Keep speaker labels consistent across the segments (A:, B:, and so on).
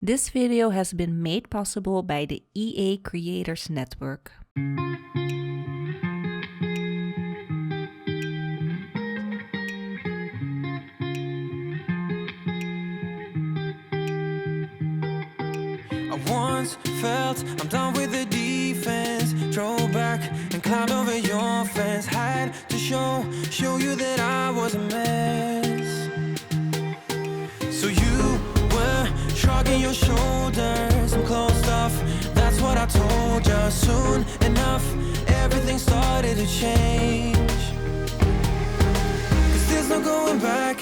A: This video has been made possible by the EA Creators Network.
B: I once felt I'm done with the defense. Drove back and climbed over your fence. Had to show you that I was a mess. So you were shrugging your shoulders and closed off. That's what I told you. Soon enough, everything started to change. 'Cause there's no going back.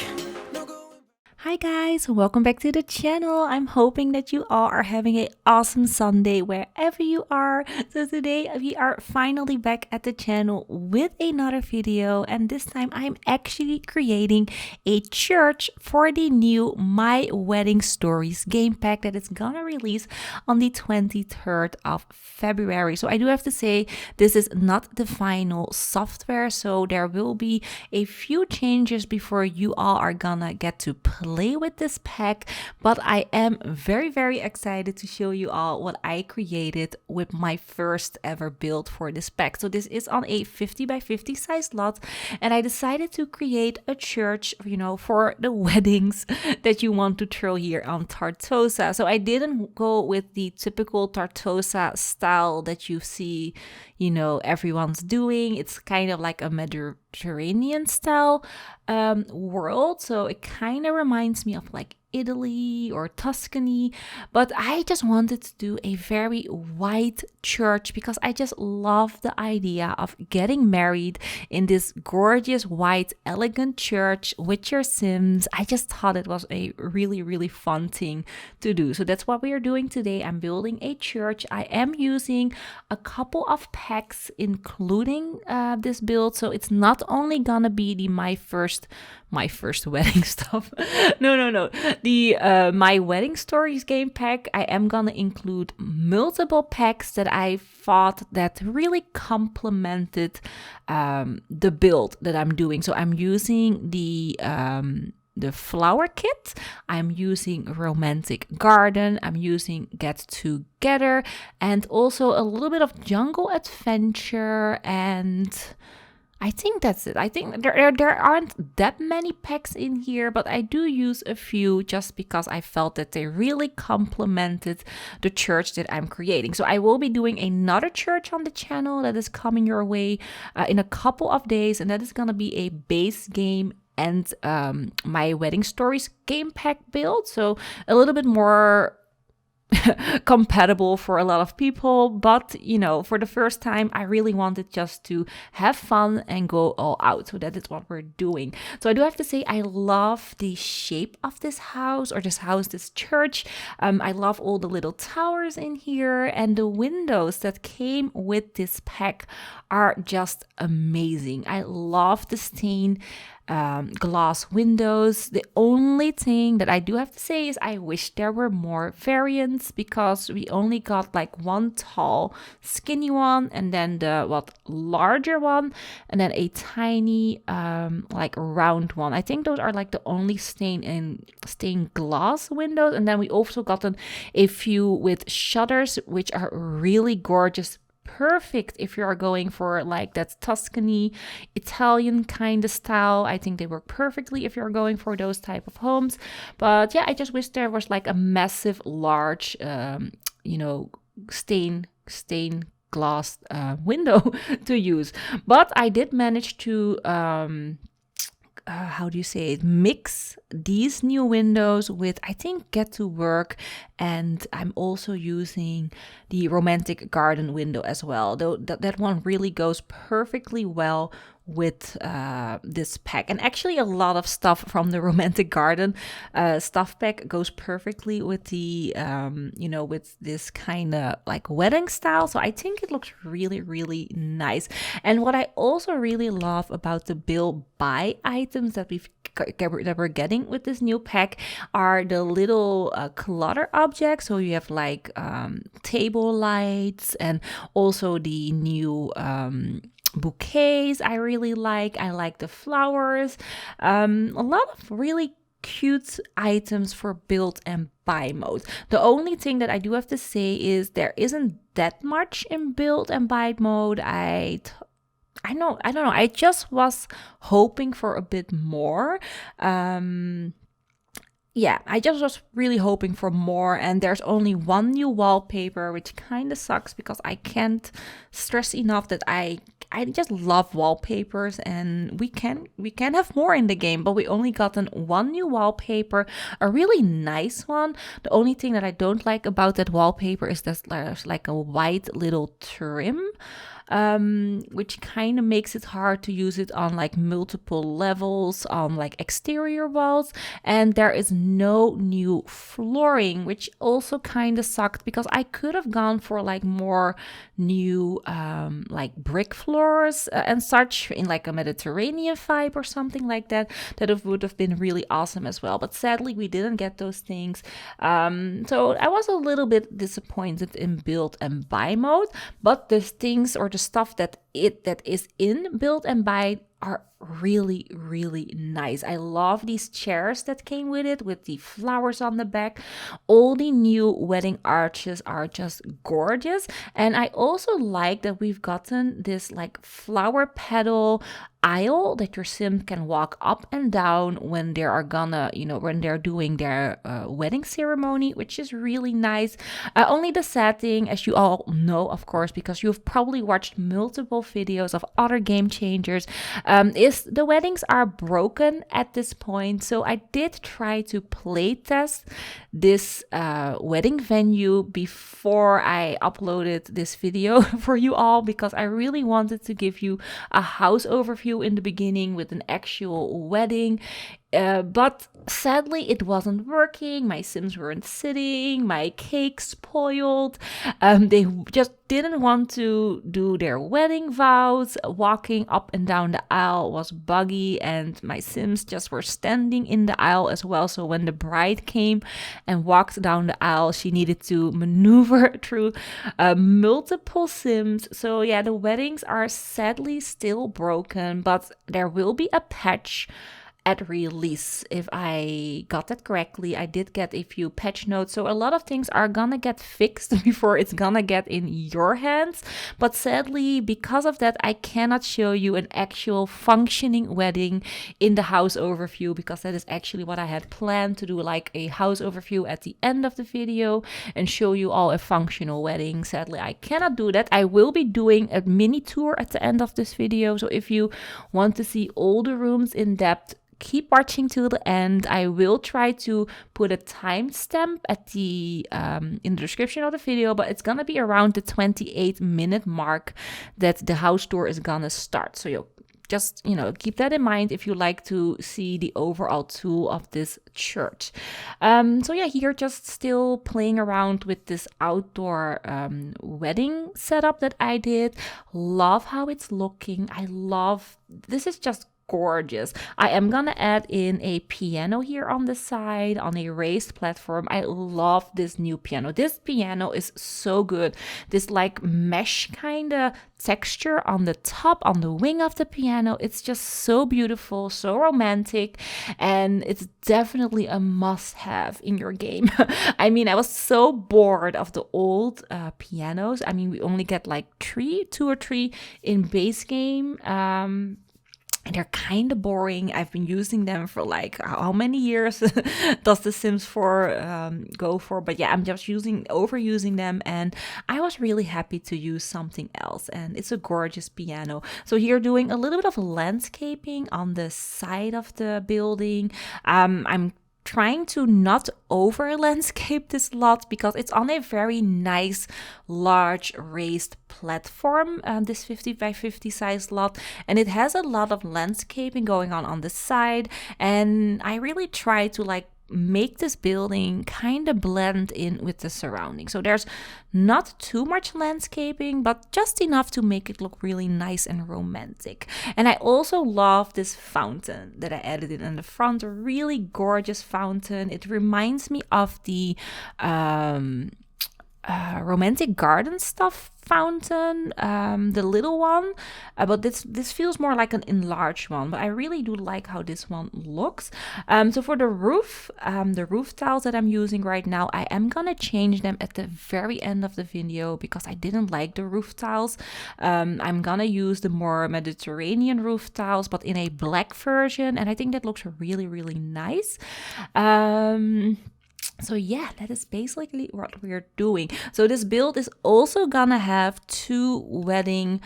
A: Hi guys, welcome back to the channel. I'm hoping that you all are having an awesome Sunday wherever you are. So today we are finally back at the channel with another video, and this time I'm actually creating a church for the new My Wedding Stories game pack that is gonna release on the 23rd of February. So I do have to say this is not the final software, so there will be a few changes before you all are gonna get to play with this pack, but I am very excited to show you all what I created with my first ever build for this pack. So this is on a 50 by 50 size lot, and I decided to create a church, for the weddings that you want to throw here on Tartosa. So I didn't go with the typical Tartosa style that you see, everyone's doing. It's kind of like a Mediterranean style world, so it kind of reminds me of like Italy or Tuscany, but I just wanted to do a very white church because I just love the idea of getting married in this gorgeous white elegant church with your Sims. I just thought it was a really fun thing to do. So that's what we are doing today. I'm building a church. I am using a couple of packs including this build, so it's not only gonna be the my first wedding stuff. No. The My Wedding Stories game pack, I am gonna include multiple packs that I thought that really complemented the build that I'm doing. So I'm using the flower kit, I'm using Romantic Garden, I'm using Get Together, and also a little bit of Jungle Adventure, and I think that's it. I think there aren't that many packs in here, but I do use a few just because I felt that they really complemented the church that I'm creating. So I will be doing another church on the channel that is coming your way in a couple of days, and that is going to be a base game and My Wedding Stories game pack build. So a little bit more compatible for a lot of people, but for the first time I really wanted just to have fun and go all out, so that is what we're doing. So I do have to say I love the shape of this church. I love all the little towers in here, and the windows that came with this pack are just amazing. I love the stained glass windows. The only thing that I do have to say is I wish there were more variants, because we only got like one tall skinny one, and then the larger one, and then a tiny like round one. I think those are like the only stained glass windows, and then we also gotten a few with shutters, which are really gorgeous. Perfect if you are going for like that Tuscany Italian kind of style. I think they work perfectly if you're going for those type of homes. But yeah, I just wish there was like a massive large stained glass window to use. But I did manage to mix these new windows with, I think, Get to Work, and I'm also using the Romantic Garden window as well, though that one really goes perfectly well with this pack. And actually a lot of stuff from the Romantic Garden stuff pack goes perfectly with the with this kind of like wedding style, so I think it looks really nice. And what I also really love about the build buy items that we're getting with this new pack are the little clutter objects. So you have like table lights, and also the new bouquets I really like. I like the flowers. A lot of really cute items for build and buy mode. The only thing that I do have to say is there isn't that much in build and buy mode. I don't know. I just was hoping for a bit more. Yeah, I just was really hoping for more, and there's only one new wallpaper, which kind of sucks because I can't stress enough that I just love wallpapers, and we can have more in the game, but we only gotten one new wallpaper, a really nice one. The only thing that I don't like about that wallpaper is that there's like a white little trim, which kind of makes it hard to use it on like multiple levels on like exterior walls. And there is no new flooring, which also kind of sucked because I could have gone for like more new like brick floors and such in like a Mediterranean vibe or something like that. That would have been really awesome as well, but sadly we didn't get those things. So I was a little bit disappointed in build and buy mode, but the things or the stuff that is in build and buy are really, really nice. I love these chairs that came with it with the flowers on the back. All the new wedding arches are just gorgeous. And I also like that we've gotten this like flower petal aisle that your sim can walk up and down when they are gonna, when they're doing their wedding ceremony, which is really nice. Only the sad thing, as you all know, of course, because you've probably watched multiple videos of other game changers, is the weddings are broken at this point. So I did try to play test this wedding venue before I uploaded this video for you all, because I really wanted to give you a house overview in the beginning with an actual wedding. But sadly it wasn't working. My sims weren't sitting, my cake spoiled. They just didn't want to do their wedding vows. Walking up and down the aisle was buggy, and my sims just were standing in the aisle as well. So when the bride came and walked down the aisle, she needed to maneuver through multiple sims. So yeah, the weddings are sadly still broken, but there will be a patch at release. If I got that correctly, I did get a few patch notes, so a lot of things are gonna get fixed before it's gonna get in your hands. But sadly, because of that, I cannot show you an actual functioning wedding in the house overview, because that is actually what I had planned to do, like a house overview at the end of the video and show you all a functional wedding. Sadly, I cannot do that. I will be doing a mini tour at the end of this video, so if you want to see all the rooms in depth, keep watching till the end. I will try to put a timestamp at the in the description of the video, but it's gonna be around the 28-minute mark that the house tour is gonna start. So you'll just, keep that in mind if you like to see the overall tour of this church. So yeah, here just still playing around with this outdoor wedding setup that I did. Love how it's looking. This is just gorgeous. I am gonna add in a piano here on the side on a raised platform. I love this new piano. This piano is so good. This like mesh kind of texture on the top, on the wing of the piano. It's just so beautiful, so romantic, and it's definitely a must-have in your game. I mean, I was so bored of the old pianos. I mean, we only get like two or three in base game. And they're kind of boring. I've been using them for like how many years does The Sims 4 go for? But yeah, I'm just overusing them, and I was really happy to use something else. And it's a gorgeous piano. So here doing a little bit of landscaping on the side of the building. I'm trying to not over landscape this lot because it's on a very nice large raised platform, this 50 by 50 size lot, and it has a lot of landscaping going on the side, and I really try to like make this building kind of blend in with the surroundings. So there's not too much landscaping, but just enough to make it look really nice and romantic. And I also love this fountain that I added in the front, a really gorgeous fountain. It reminds me of the romantic garden stuff fountain, the little one, but this feels more like an enlarged one, but I really do like how this one looks. So for the roof tiles that I'm using right now, I am gonna change them at the very end of the video because I didn't like the roof tiles. I'm gonna use the more Mediterranean roof tiles, but in a black version, and I think that looks really, really nice. So yeah, that is basically what we're doing. So this build is also gonna have 2 wedding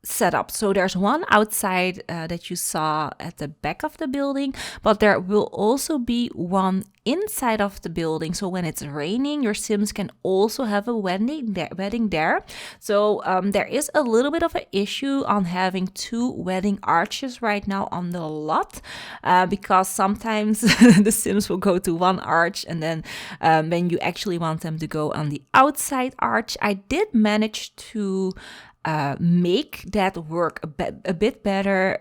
A: setup. So there's one outside that you saw at the back of the building, but there will also be one inside of the building. So when it's raining, your Sims can also have a wedding there. So there is a little bit of an issue on having 2 wedding arches right now on the lot, because sometimes the Sims will go to one arch, and then when you actually want them to go on the outside arch, I did manage to make that work a bit better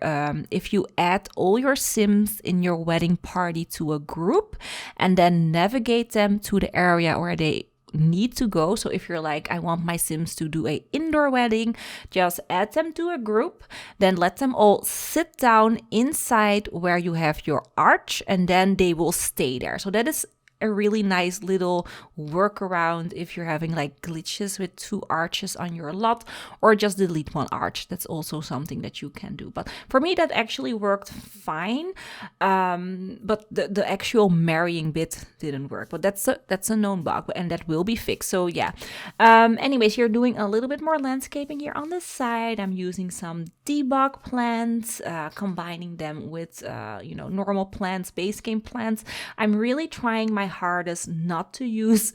A: if you add all your Sims in your wedding party to a group and then navigate them to the area where they need to go. So if you're like, I want my Sims to do a indoor wedding, just add them to a group, then let them all sit down inside where you have your arch, and then they will stay there. So that is a really nice little workaround if you're having like glitches with 2 arches on your lot, or just delete 1 arch. That's also something that you can do. But for me, that actually worked fine. But the actual marrying bit didn't work. But that's a known bug, and that will be fixed. So yeah. Anyways, you're doing a little bit more landscaping here on the side. I'm using some debug plants, combining them with normal plants, base game plants. I'm really trying my hardest not to use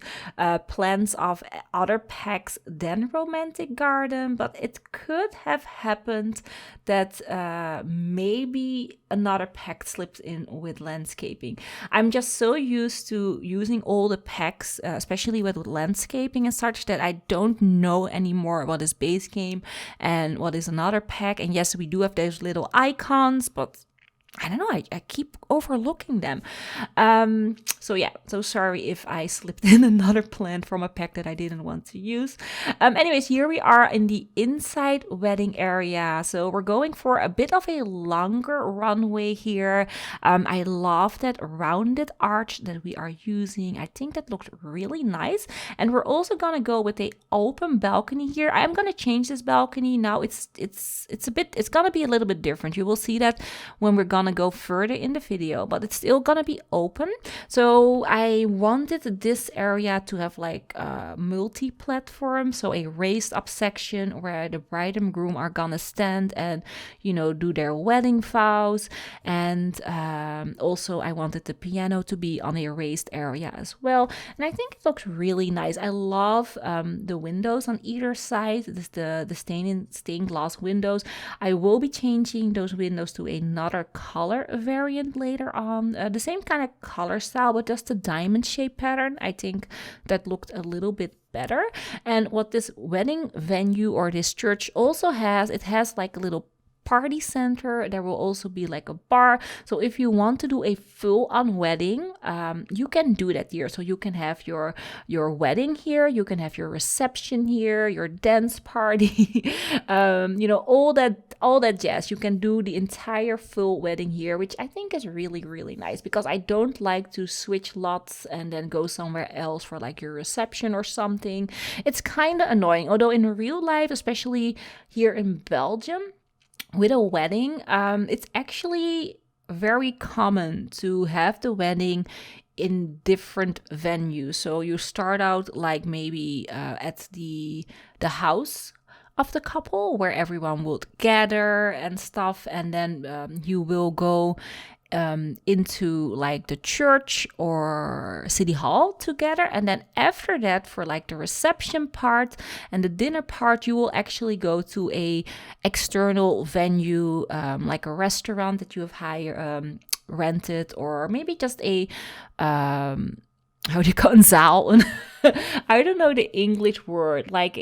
A: plants of other packs than Romantic Garden, but it could have happened that maybe another pack slipped in with landscaping. I'm just so used to using all the packs, especially with landscaping and such, that I don't know anymore what is base game and what is another pack. And yes, we do have those little icons, but I don't know, I keep overlooking them. So yeah, so sorry if I slipped in another plant from a pack that I didn't want to use. Anyways, here we are in the inside wedding area. So we're going for a bit of a longer runway here. I love that rounded arch that we are using. I think that looks really nice. And we're also gonna go with a open balcony here. I'm gonna change this balcony now. It's gonna be a little bit different. You will see that when we're gonna go further in the video, but it's still gonna be open. So I wanted this area to have like a multi-platform, so a raised up section where the bride and groom are gonna stand and do their wedding vows. And also I wanted the piano to be on a raised area as well, and I think it looks really nice. I love the windows on either side. This the stained glass windows. I will be changing those windows to another color variant later on, the same kind of color style, but just a diamond shape pattern. I think that looked a little bit better. And what this wedding venue or this church also has, it has like a little party center. There will also be like a bar. So if you want to do a full-on wedding, you can do that here. So you can have your wedding here, you can have your reception here, your dance party, all that jazz. You can do the entire full wedding here, which I think is really, really nice, because I don't like to switch lots and then go somewhere else for like your reception or something. It's kind of annoying. Although in real life, especially here in Belgium, with a wedding, it's actually very common to have the wedding in different venues. So you start out like maybe at the house of the couple where everyone would gather and stuff, and then you will go into like the church or city hall together, and then after that, for like the reception part and the dinner part, you will actually go to a external venue, like a restaurant that you have hired, rented, or maybe just a how do you call it, zaal? I don't know the English word, like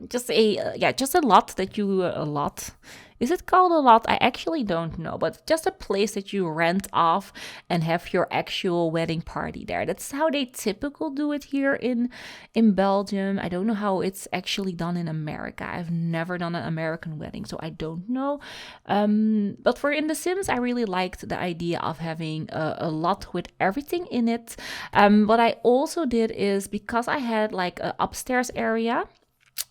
A: just a lot that you a lot Is it called a lot? I actually don't know, but just a place that you rent off and have your actual wedding party there. That's how they typically do it here in Belgium. I don't know how it's actually done in America. I've never done an American wedding, so I don't know. But for in The Sims, I really liked the idea of having a lot with everything in it. What I also did is, because I had like an upstairs area,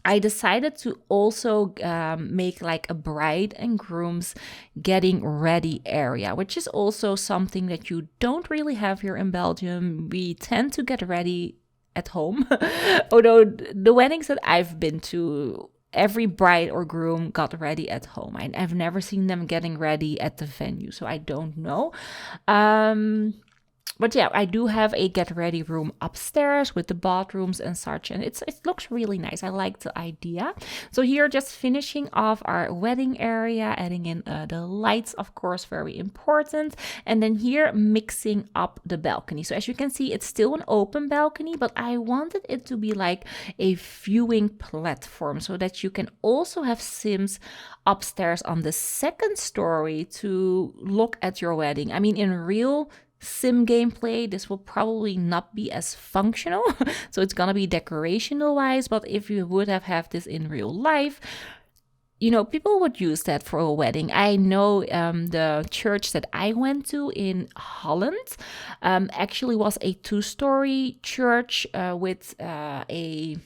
A: I decided to also make like a bride and groom's getting ready area, which is also something that you don't really have here in Belgium. We tend to get ready at home. Although the weddings that I've been to, every bride or groom got ready at home. I've never seen them getting ready at the venue, so I don't know. But yeah, I do have a get ready room upstairs with the bathrooms and such, and it looks really nice. I like the idea. So here, just finishing off our wedding area, adding in the lights, of course, very important. And then here, mixing up the balcony. So as you can see, it's still an open balcony, but I wanted it to be like a viewing platform so that you can also have Sims upstairs on the second story to look at your wedding. I mean, in real Sim gameplay, this will probably not be as functional. So it's gonna be decorational wise, but if you would have this in real life, you know, people would use that for a wedding. I know the church that I went to in Holland actually was a 2-story church with a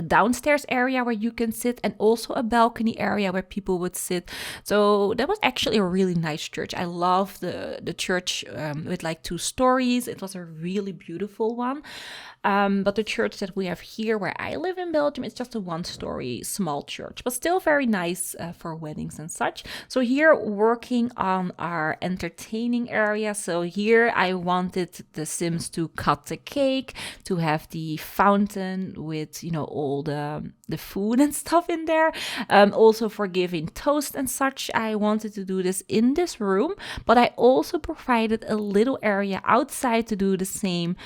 A: downstairs area where you can sit, and also a balcony area where people would sit. So that was actually a really nice church. I love the church with like 2 stories. It was a really beautiful one. But the church that we have here where I live in Belgium, it's just a 1-story small church, but still very nice for weddings and such. So here, working on our entertaining area. So here I wanted the Sims to cut the cake, to have the fountain with, you know, all the food and stuff in there. Also for giving toast and such, I wanted to do this in this room, but I also provided a little area outside to do the same,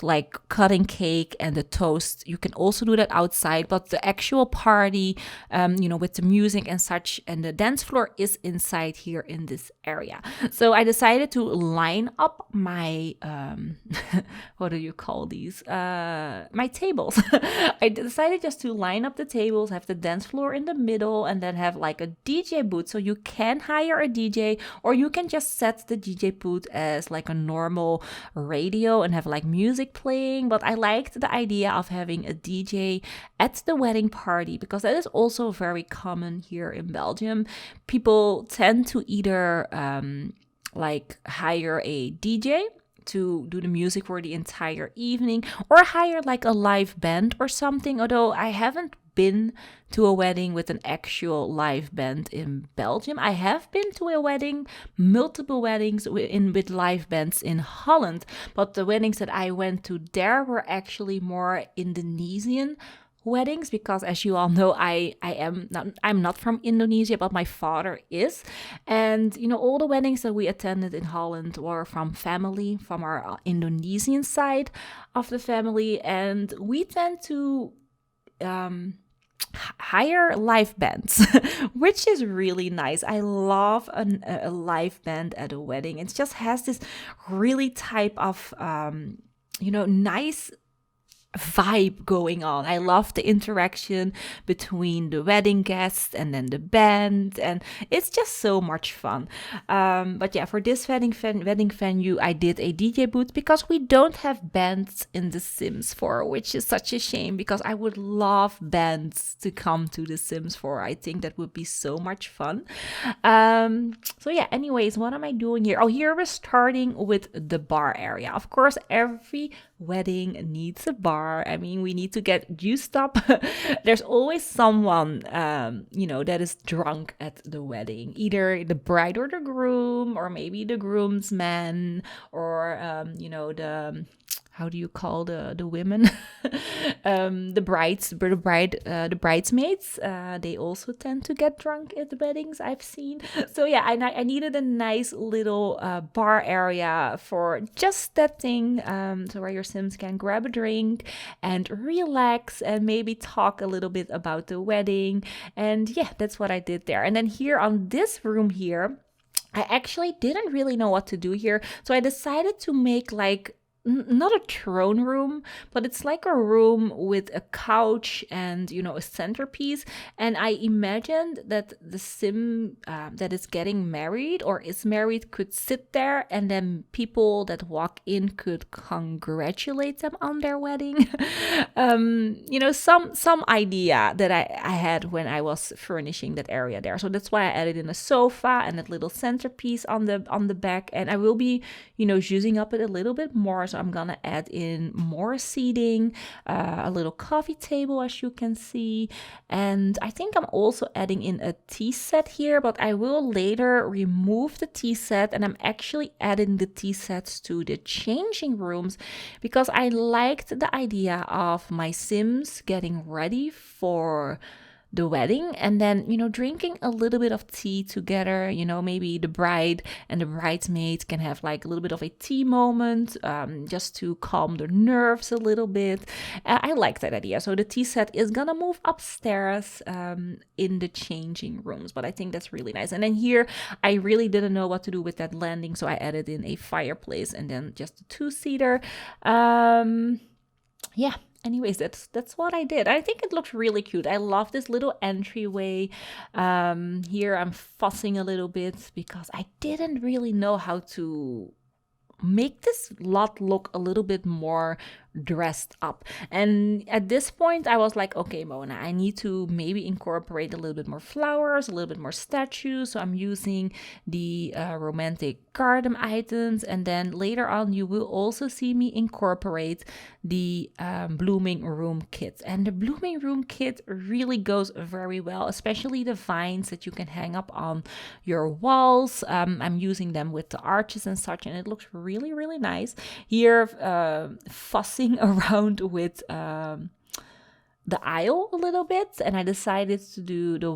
A: like cutting cake and the toast. You can also do that outside, but the actual party, you know, with the music and such, and the dance floor is inside here in this area. So I decided to line up my, what do you call these? My tables. I decided just to line up the tables, have the dance floor in the middle, and then have like a DJ booth. So you can hire a DJ, or you can just set the DJ booth as like a normal radio and have like music playing. But I liked the idea of having a DJ at the wedding party, because that is also very common here in Belgium. People tend to either like hire a DJ to do the music for the entire evening, or hire like a live band or something. Although I haven't been to a wedding with an actual live band in Belgium. I have been to a wedding, multiple weddings with live bands in Holland, but the weddings that I went to there were actually more Indonesian weddings, because as you all know, I'm not from Indonesia, but my father is. And you know, all the weddings that we attended in Holland were from family, from our Indonesian side of the family, and we tend to hire live bands, which is really nice. I love a live band at a wedding. It just has this really type of you know, nice vibe going on. I love the interaction between the wedding guests and then the band, and it's just so much fun. But yeah, for this wedding venue, I did a DJ booth, because we don't have bands in The Sims 4, which is such a shame, because I would love bands to come to The Sims 4. I think that would be so much fun. So yeah, anyways, what am I doing here? Oh, here we're starting with the bar area. Of course, every wedding needs a bar. I mean, we need to get juiced up. There's always someone, you know, that is drunk at the wedding, either the bride or the groom, or maybe the groomsman, or, you know, how do you call the women? The bridesmaids. They also tend to get drunk at the weddings, I've seen. So yeah, I needed a nice little bar area for just that thing, so where your Sims can grab a drink and relax and maybe talk a little bit about the wedding. And yeah, that's what I did there. And then here on this room here, I actually didn't really know what to do here. So I decided to make like not a throne room, but it's like a room with a couch and, you know, a centerpiece. And I imagined that the sim that is getting married or is married could sit there, and then people that walk in could congratulate them on their wedding. You know, some idea that I had when I was furnishing that area there. So that's why I added in a sofa and that little centerpiece on the back. And I will be, you know, using up it a little bit more. So I'm gonna add in more seating, a little coffee table, as you can see. And I think I'm also adding in a tea set here, but I will later remove the tea set, and I'm actually adding the tea sets to the changing rooms because I liked the idea of my Sims getting ready for the wedding and then, you know, drinking a little bit of tea together. You know, maybe the bride and the bridesmaids can have like a little bit of a tea moment, just to calm their nerves a little bit. I like that idea. So the tea set is gonna move upstairs in the changing rooms, but I think that's really nice. And then here, I really didn't know what to do with that landing, so I added in a fireplace and then just a two-seater. Yeah, anyways, that's what I did. I think it looks really cute. I love this little entryway. Here I'm fussing a little bit because I didn't really know how to make this lot look a little bit more dressed up. And at this point I was like, okay, Mona, I need to maybe incorporate a little bit more flowers, a little bit more statues. So I'm using the romantic garden items, and then later on you will also see me incorporate the blooming room kit. And the blooming room kit really goes very well, especially the vines that you can hang up on your walls. I'm using them with the arches and such, and it looks really, really nice. Here, fussing around with the aisle a little bit, and I decided to do the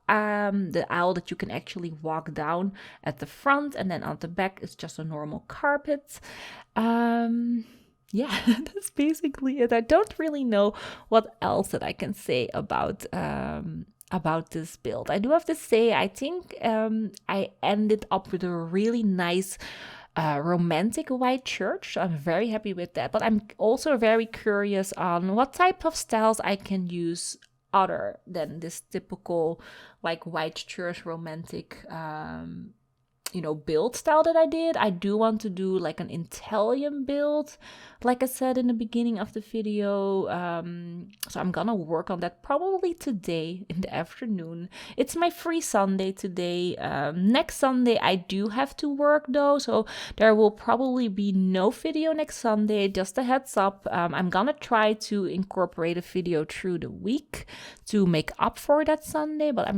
A: aisle that you can actually walk down at the front, and then on the back is just a normal carpet. Yeah, that's basically it. I don't really know what else that I can say about this build. I do have to say, I think I ended up with a really nice romantic white church. So I'm very happy with that. But I'm also very curious on what type of styles I can use other than this typical like white church romantic build style that I did. I do want to do like an Italian build, like I said in the beginning of the video. So I'm gonna work on that probably today in the afternoon. It's my free Sunday today. Next Sunday I do have to work though, so there will probably be no video next Sunday, just a heads up. I'm gonna try to incorporate a video through the week to make up for that Sunday, but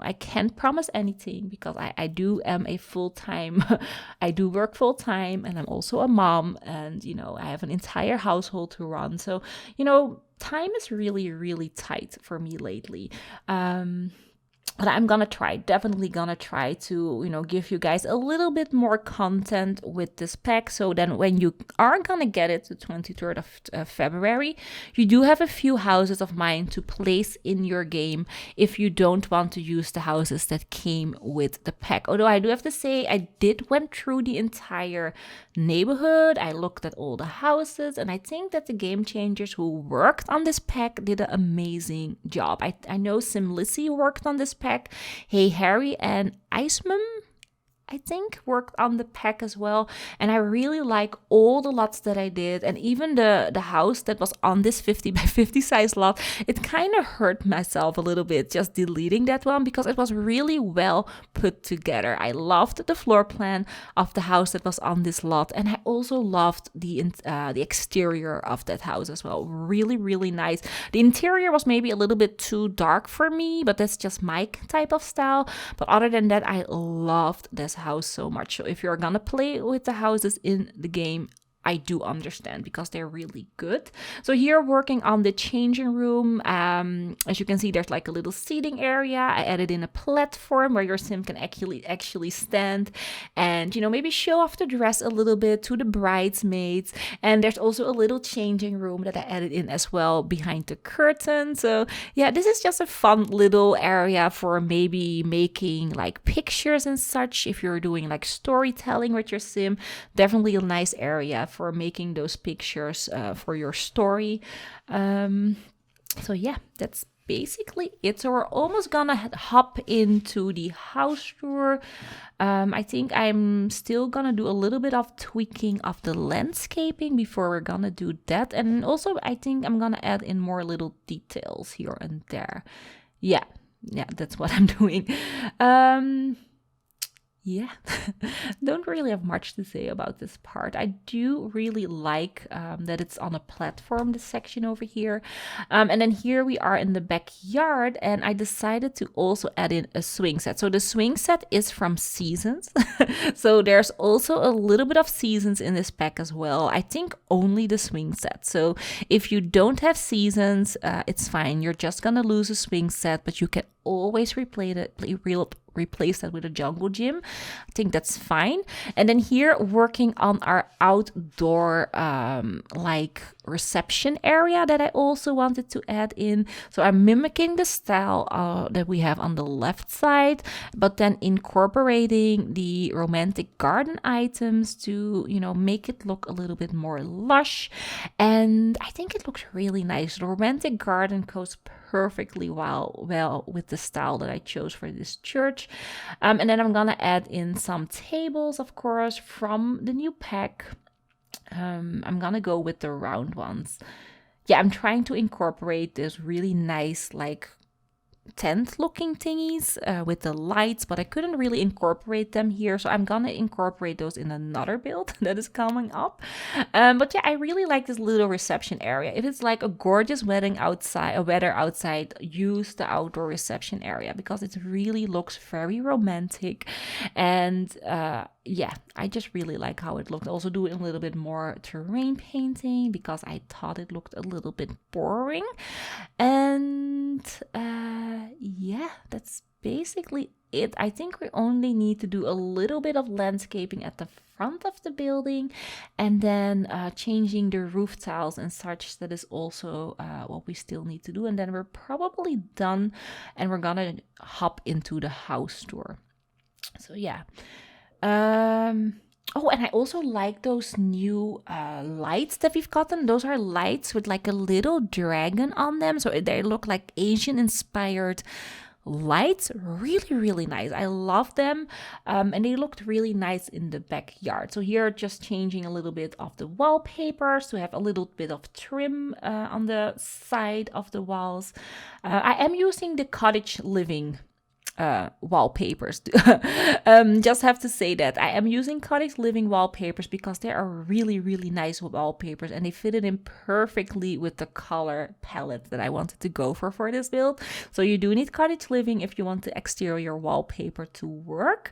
A: I can't promise anything because I do am a full-time I do work full-time, and I'm also a mom, and I have an entire household to run. So time is really, really tight for me lately. But I'm definitely gonna try to, give you guys a little bit more content with this pack. So then when you are gonna get it the 23rd of February, you do have a few houses of mine to place in your game if you don't want to use the houses that came with the pack. Although I do have to say, I did went through the entire neighborhood. I looked at all the houses, and I think that the game changers who worked on this pack did an amazing job. I know SimLissy worked on this pack. Hey Harry and Iceman, I think, worked on the pack as well, and I really like all the lots that I did, and even the house that was on this 50 by 50 size lot. It kind of hurt myself a little bit just deleting that one because it was really well put together. I loved the floor plan of the house that was on this lot, and I also loved the exterior of that house as well. Really, really nice. The interior was maybe a little bit too dark for me, but that's just my type of style. But other than that, I loved this house so much. So if you're gonna play with the houses in the game, I do understand because they're really good. So here working on the changing room, as you can see, there's like a little seating area. I added in a platform where your sim can actually stand and, you know, maybe show off the dress a little bit to the bridesmaids. And there's also a little changing room that I added in as well behind the curtain. So yeah, this is just a fun little area for maybe making like pictures and such. If you're doing like storytelling with your sim, definitely a nice area for making those pictures for your story. So yeah, that's basically it. So we're almost gonna hop into the house tour. I think I'm still gonna do a little bit of tweaking of the landscaping before we're gonna do that. And also I think I'm gonna add in more little details here and there. Yeah, that's what I'm doing. Yeah, don't really have much to say about this part. I do really like that it's on a platform, this section over here. And then here we are in the backyard, and I decided to also add in a swing set. So the swing set is from Seasons. So there's also a little bit of Seasons in this pack as well. I think only the swing set. So if you don't have Seasons, it's fine. You're just gonna lose a swing set, but you can always replace that with a jungle gym. I think that's fine. And then here working on our outdoor like reception area that I also wanted to add in. So I'm mimicking the style that we have on the left side, but then incorporating the romantic garden items to, you know, make it look a little bit more lush. And I think it looks really nice. The romantic garden goes perfectly well with the style that I chose for this church. And then I'm gonna add in some tables, of course, from the new pack. I'm gonna go with the round ones. Yeah, I'm trying to incorporate this really nice like tent looking thingies with the lights, but I couldn't really incorporate them here, so I'm gonna incorporate those in another build that is coming up. But yeah, I really like this little reception area. If it's like a gorgeous weather outside, use the outdoor reception area because it really looks very romantic. And yeah, I just really like how it looked. Also doing a little bit more terrain painting because I thought it looked a little bit boring. And yeah, that's basically it. I think we only need to do a little bit of landscaping at the front of the building and then changing the roof tiles and such. That is also what we still need to do. And then we're probably done and we're gonna hop into the house tour. So yeah. Oh, and I also like those new lights that we've gotten. Those are lights with like a little dragon on them. So they look like Asian inspired lights. Really, really nice. I love them. And they looked really nice in the backyard. So here just changing a little bit of the wallpapers to have a little bit of trim on the side of the walls. I am using the cottage living wallpapers. Just have to say that I am using cottage living wallpapers because they are really, really nice wallpapers and they fit it in perfectly with the color palette that I wanted to go for this build. So you do need cottage living if you want the exterior wallpaper to work.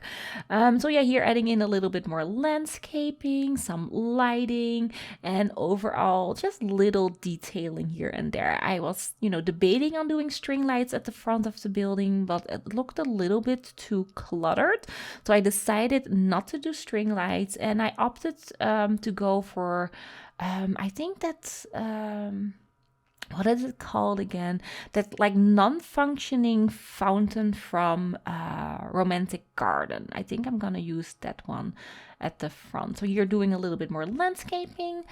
A: So yeah, here adding in a little bit more landscaping, some lighting, and overall just little detailing here and there. I was, you know, debating on doing string lights at the front of the building, but it looked a little bit too cluttered, so I decided not to do string lights and I opted to go for I think that's what is it called again, that like non-functioning fountain from romantic garden. I think I'm gonna use that one at the front. So you're doing a little bit more landscaping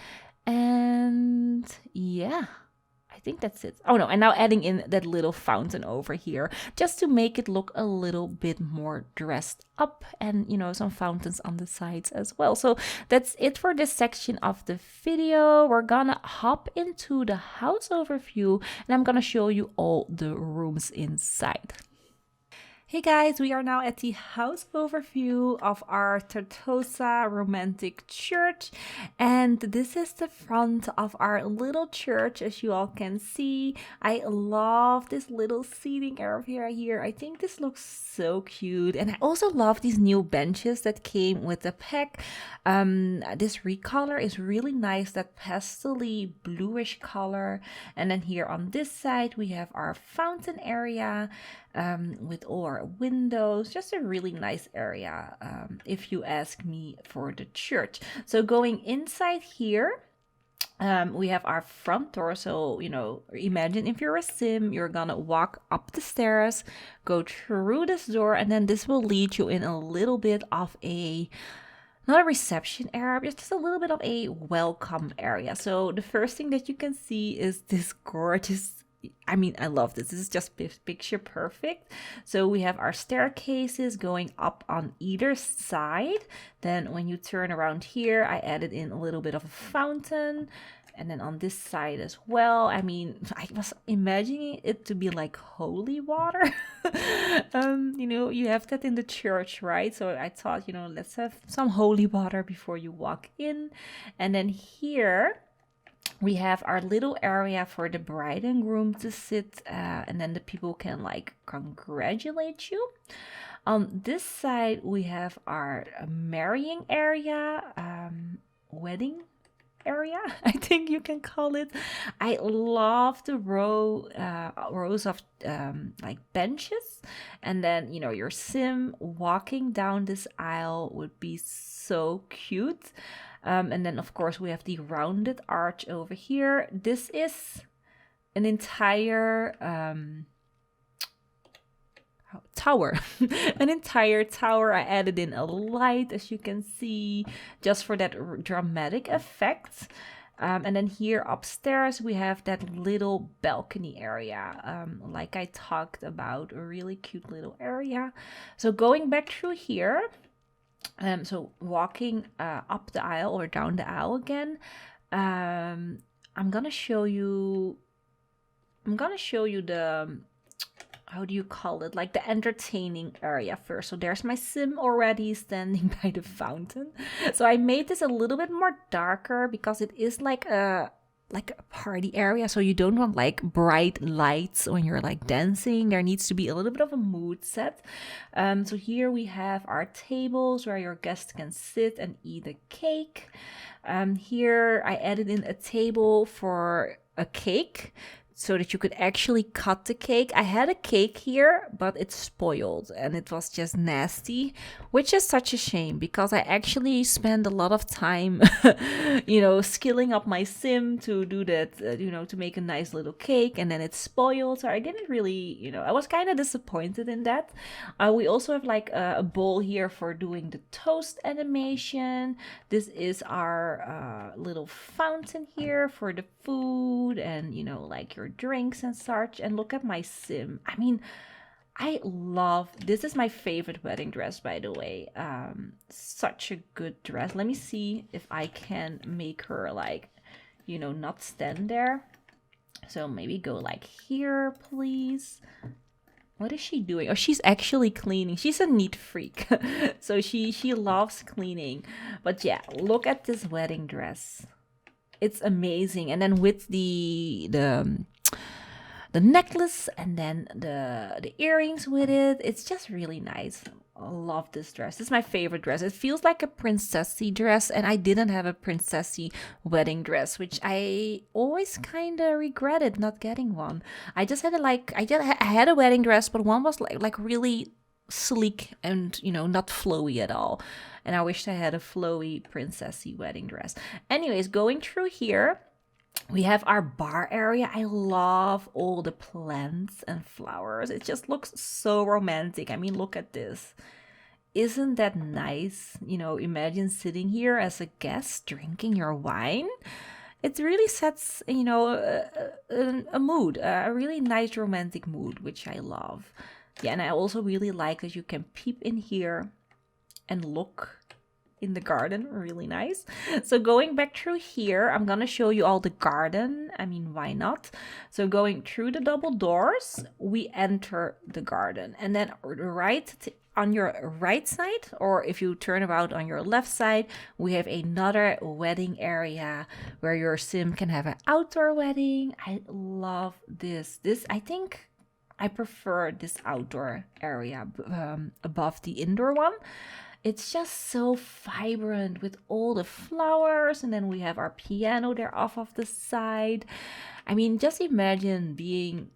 A: and yeah, I think that's it. Oh no, and now adding in that little fountain over here just to make it look a little bit more dressed up and, you know, some fountains on the sides as well. So that's it for this section of the video. We're gonna hop into the house overview and I'm gonna show you all the rooms inside. Hey guys, we are now at the house overview of our Tartosa romantic church, and this is the front of our little church. As you all can see, I love this little seating area here. I think this looks so cute, and I also love these new benches that came with the pack. This recolor is really nice, that pastel-y bluish color. And then here on this side we have our fountain area with all our windows. Just a really nice area, if you ask me, for the church. So going inside here, we have our front door. So, you know, imagine if you're a sim, you're gonna walk up the stairs, go through this door, and then this will lead you in a little bit of a, not a reception area, but just a little bit of a welcome area. So the first thing that you can see is this gorgeous, I mean, I love this. This is just picture perfect. So we have our staircases going up on either side. Then when you turn around here, I added in a little bit of a fountain. And then on this side as well. I mean, I was imagining it to be like holy water. You know, you have that in the church, right? So I thought, you know, let's have some holy water before you walk in. And then here we have our little area for the bride and groom to sit, and then the people can like congratulate you. On this side we have our marrying area, wedding area, I think you can call it. I love the rows of like benches, and then, you know, your sim walking down this aisle would be so cute. And then of course we have the rounded arch over here. This is an entire tower. An entire tower. I added in a light, as you can see, just for that dramatic effect. And then here upstairs we have that little balcony area, like I talked about, a really cute little area. So going back through here, so walking up the aisle or down the aisle again, I'm gonna show you the, how do you call it, like the entertaining area first. So there's my sim already standing by the fountain. So I made this a little bit more darker because it is like a party area, so you don't want like bright lights when you're like dancing. There needs to be a little bit of a mood set. So here we have our tables where your guests can sit and eat a cake. Here I added in a table for a cake, so that you could actually cut the cake. I had a cake here, but it's spoiled and it was just nasty, which is such a shame because I actually spend a lot of time, you know, skilling up my sim to do that, you know, to make a nice little cake, and then it's spoiled. So I didn't really, you know, I was kind of disappointed in that. We also have like a bowl here for doing the toast animation. This is our little fountain here for the food and, you know, like your drinks and such. And look at my sim. I mean, I love this. Is my favorite wedding dress, by the way. Such a good dress. Let me see if I can make her like, you know, not stand there. So maybe go like here, please. What is she doing? Oh, she's actually cleaning. She's a neat freak. So she loves cleaning. But yeah, look at this wedding dress. It's amazing. And then with the necklace and then the earrings with it, it's just really nice. I love this dress. This is my favorite dress. It feels like a princessy dress, and I didn't have a princessy wedding dress, which I always kind of regretted not getting one. I just had I had a wedding dress, but one was like really sleek and, you know, not flowy at all. And I wished I had a flowy princessy wedding dress. Anyways, going through here, we have our bar area. I love all the plants and flowers. It just looks so romantic. I mean, look at this. Isn't that nice? You know, imagine sitting here as a guest drinking your wine. It really sets, you know, a mood, a really nice romantic mood, which I love. Yeah, and I also really like that you can peep in here and look in the garden. Really nice. So going back through here, I'm gonna show you all the garden. I mean, why not? So going through the double doors, we enter the garden, and then on your right side, or if you turn about on your left side, we have another wedding area where your sim can have an outdoor wedding. I love this. I think I prefer this outdoor area above the indoor one. It's just so vibrant with all the flowers, and then we have our piano there off of the side. I mean, just imagine being,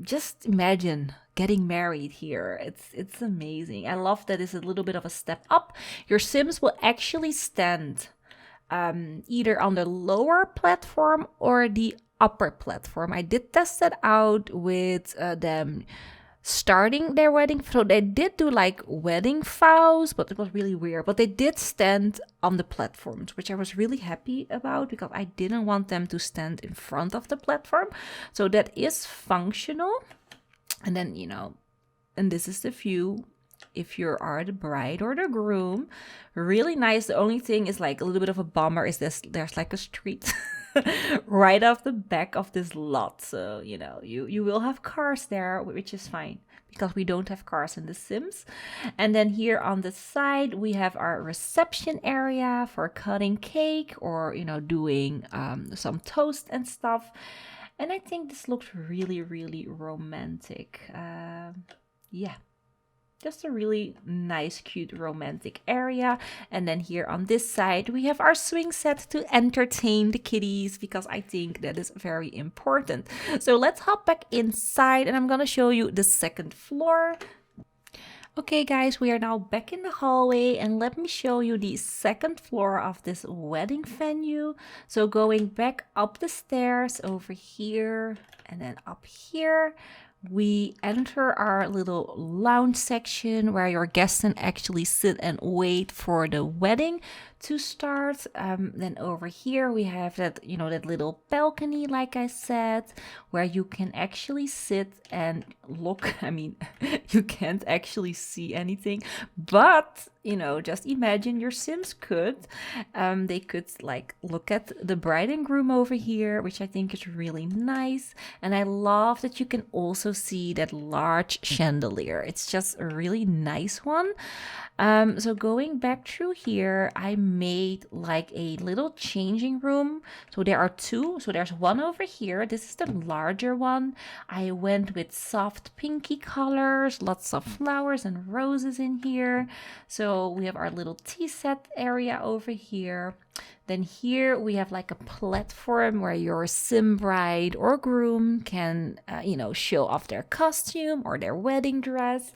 A: just imagine getting married here. It's amazing. I love that it's a little bit of a step up. Your Sims will actually stand either on the lower platform or the upper platform. I did test that out with them starting their wedding. So they did do like wedding vows, but it was really weird. But they did stand on the platforms, which I was really happy about because I didn't want them to stand in front of the platform. So that is functional. And then, and this is the view if you are the bride or the groom. Really nice. The only thing is like a little bit of a bummer is there's like a street right off the back of this lot. So, you will have cars there, which is fine because we don't have cars in The Sims. And then here on the side, we have our reception area for cutting cake or, doing some toast and stuff. And I think this looks really, really romantic. Yeah. Just a really nice, cute, romantic area. And then here on this side, we have our swing set to entertain the kitties because I think that is very important. So let's hop back inside and I'm going to show you the second floor. Okay, guys, we are now back in the hallway and let me show you the second floor of this wedding venue. So going back up the stairs over here and then up here, we enter our little lounge section where your guests can actually sit and wait for the wedding to start. Then over here we have that, that little balcony, like I said, where you can actually sit and look. I mean, you can't actually see anything, but just imagine your Sims could. They could like look at the bride and groom over here, which I think is really nice. And I love that you can also see that large chandelier. It's just a really nice one. So going back through here, I made like a little changing room. So there are two. So there's one over here. This is the larger one. I went with soft pinky colors, lots of flowers and roses in here. So we have our little tea set area over here. Then here we have like a platform where your sim bride or groom can, show off their costume or their wedding dress.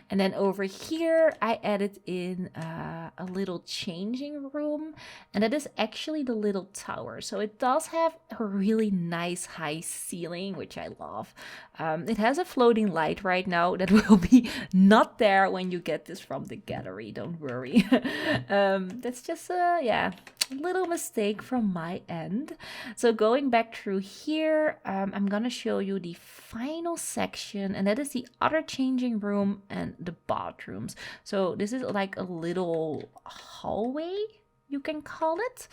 A: And then over here, I added in a little changing room. And that is actually the little tower. So it does have a really nice high ceiling, which I love. It has a floating light right now that will be not there when you get this from the gallery. Don't worry. That's just, a little mistake from my end. So going back through here, I'm gonna show you the final section, and that is the other changing room and the bathrooms. So this is like a little hallway, you can call it.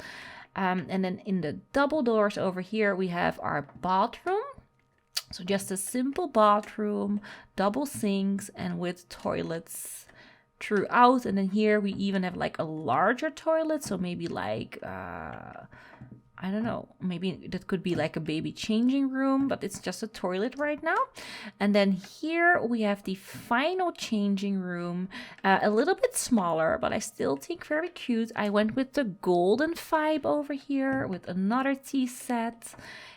A: And then in the double doors over here, we have our bathroom. So just a simple bathroom, double sinks, and with toilets throughout. And then here we even have like a larger toilet, so maybe like I don't know, maybe that could be like a baby changing room, but it's just a toilet right now. And then here we have the final changing room, a little bit smaller, but I still think very cute. I went with the golden vibe over here with another tea set.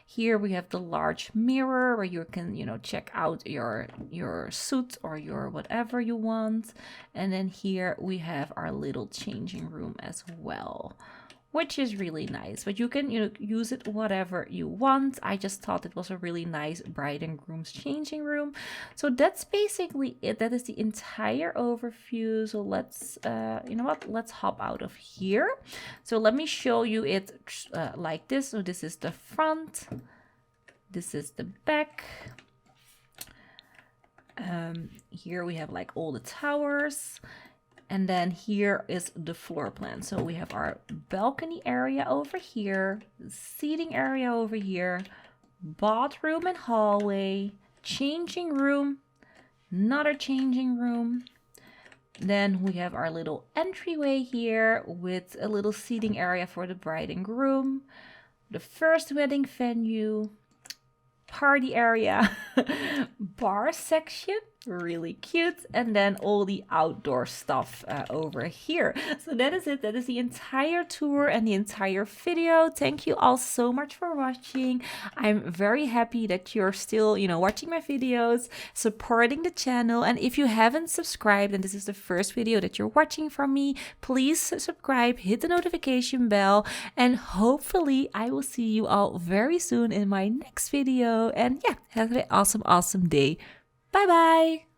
A: Here we have the large mirror where you can, check out your suit or your whatever you want. And then here we have our little changing room as well, which is really nice. But you can, use it whatever you want. I just thought it was a really nice bride and groom's changing room. So that's basically it. That is the entire overview. So let's, let's hop out of here. So let me show you it like this. So this is the front. This is the back. Here we have like all the towers. And then here is the floor plan. So we have our balcony area over here, seating area over here, bathroom and hallway, changing room, another changing room. Then we have our little entryway here with a little seating area for the bride and groom, the first wedding venue, party area, bar section, really cute, and then all the outdoor stuff over here. So that is it. That is the entire tour and the entire video. Thank you all so much for watching. I'm very happy that you're still, watching my videos, supporting the channel. And if you haven't subscribed and this is the first video that you're watching from me, please subscribe, hit the notification bell, and hopefully I will see you all very soon in my next video. And yeah, have an awesome day. Bye bye.